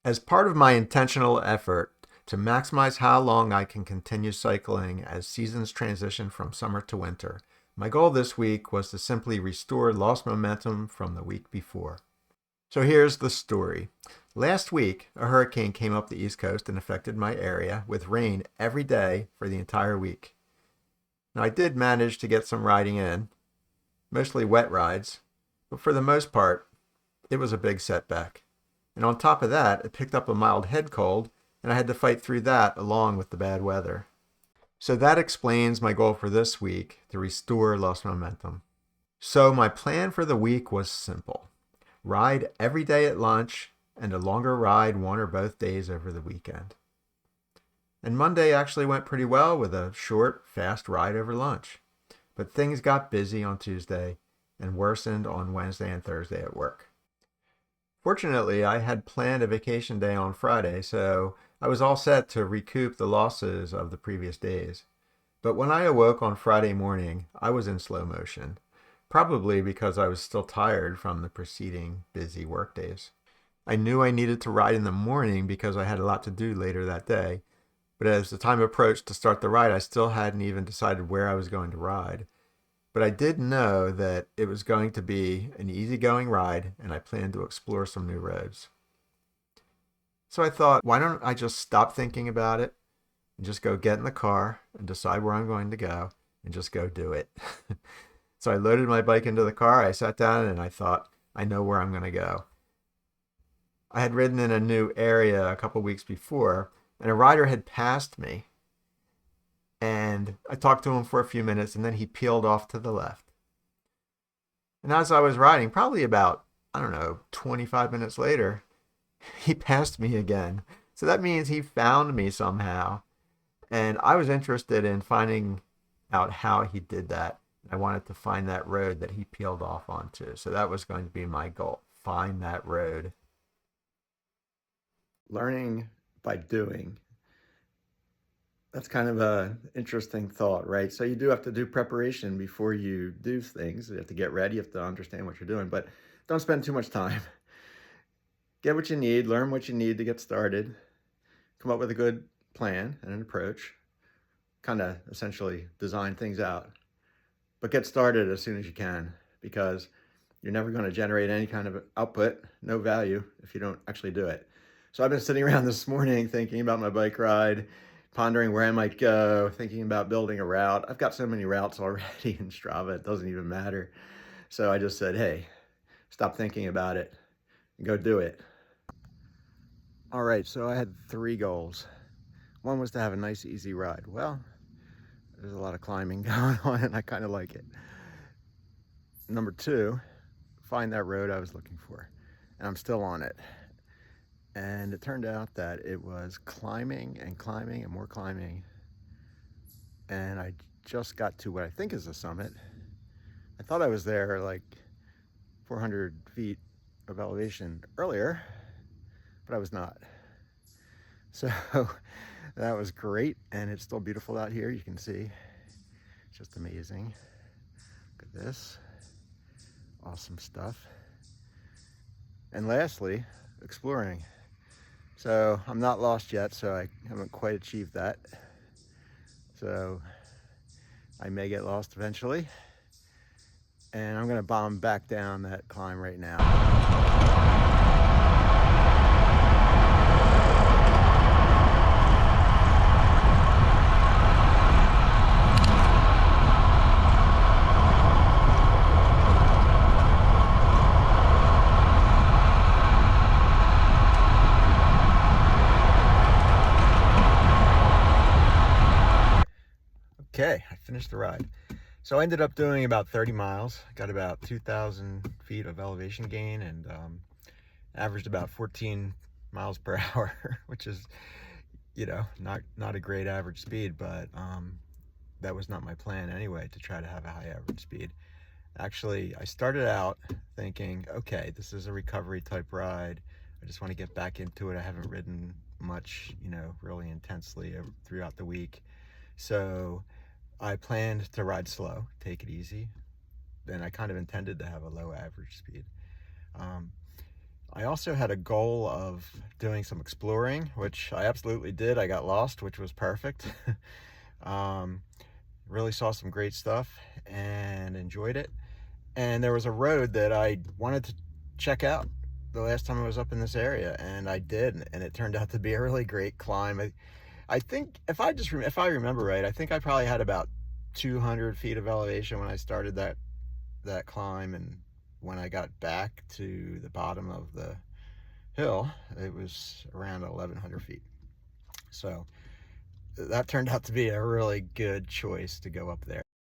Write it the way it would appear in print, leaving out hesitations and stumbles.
As part of my intentional effort to maximize how long I can continue cycling as seasons transition from summer to winter, my goal this week was to simply restore lost momentum from the week before. So here's the story. Last week, a hurricane came up the East Coast and affected my area with rain every day for the entire week. Now, I did manage to get some riding in, mostly wet rides, but for the most part, it was a big setback. And on top of that, it picked up a mild head cold, and I had to fight through that along with the bad weather. So that explains my goal for this week to restore lost momentum. So my plan for the week was simple. Ride every day at lunch and a longer ride one or both days over the weekend. And Monday actually went pretty well with a short, fast ride over lunch. But things got busy on Tuesday and worsened on Wednesday and Thursday at work. Fortunately, I had planned a vacation day on Friday, so I was all set to recoup the losses of the previous days. But when I awoke on Friday morning, I was in slow motion, probably because I was still tired from the preceding busy work days. I knew I needed to ride in the morning because I had a lot to do later that day, but as the time approached to start the ride, I still hadn't even decided where I was going to ride. But I did know that it was going to be an easygoing ride, and I planned to explore some new roads. So I thought, why don't I just stop thinking about it and just go get in the car and decide where I'm going to go and just go do it. So I loaded my bike into the car, I sat down, and I thought, I know where I'm going to go. I had ridden in a new area a couple weeks before, and a rider had passed me. And I talked to him for a few minutes, and then he peeled off to the left. And as I was riding, probably about, 25 minutes later, he passed me again. So that means he found me somehow. And I was interested in finding out how he did that. I wanted to find that road that he peeled off onto. So that was going to be my goal. Find that road. Learning by doing. That's kind of a interesting thought, right? So you do have to do preparation before you do things. You have to get ready, you have to understand what you're doing, but don't spend too much time. Get what you need, learn what you need to get started, come up with a good plan and an approach, kind of essentially design things out. But get started as soon as you can, because you're never going to generate any kind of output, no value, if you don't actually do it. So I've been sitting around this morning thinking about my bike ride, pondering where I might go, thinking about building a route. I've got so many routes already in Strava, it doesn't even matter. So I just said, hey, stop thinking about it and go do it. All right, so I had 3 goals. One was to have a nice, easy ride. Well, there's a lot of climbing going on, and I kind of like it. Number 2, find that road I was looking for, and I'm still on it. And it turned out that it was climbing and climbing and more climbing. And I just got to what I think is the summit. I thought I was there like 400 feet of elevation earlier, but I was not. So that was great. And it's still beautiful out here. You can see it's just amazing. Look at this. Awesome stuff. And lastly, exploring. So I'm not lost yet, so I haven't quite achieved that. So I may get lost eventually. And I'm gonna bomb back down that climb right now. Okay, I finished the ride. So I ended up doing about 30 miles, got about 2,000 feet of elevation gain, and averaged about 14 miles per hour, which is, not a great average speed, but that was not my plan anyway, to try to have a high average speed. Actually, I started out thinking, okay, this is a recovery type ride. I just want to get back into it. I haven't ridden much, really intensely throughout the week. So I planned to ride slow, take it easy. Then I kind of intended to have a low average speed. I also had a goal of doing some exploring, which I absolutely did. I got lost, which was perfect. um, really saw some great stuff and enjoyed it. And there was a road that I wanted to check out the last time I was up in this area, and I did, and it turned out to be a really great climb. I think if I remember right, I think I probably had about 200 feet of elevation when I started that climb, and when I got back to the bottom of the hill, it was around 1,100 feet. So that turned out to be a really good choice to go up there.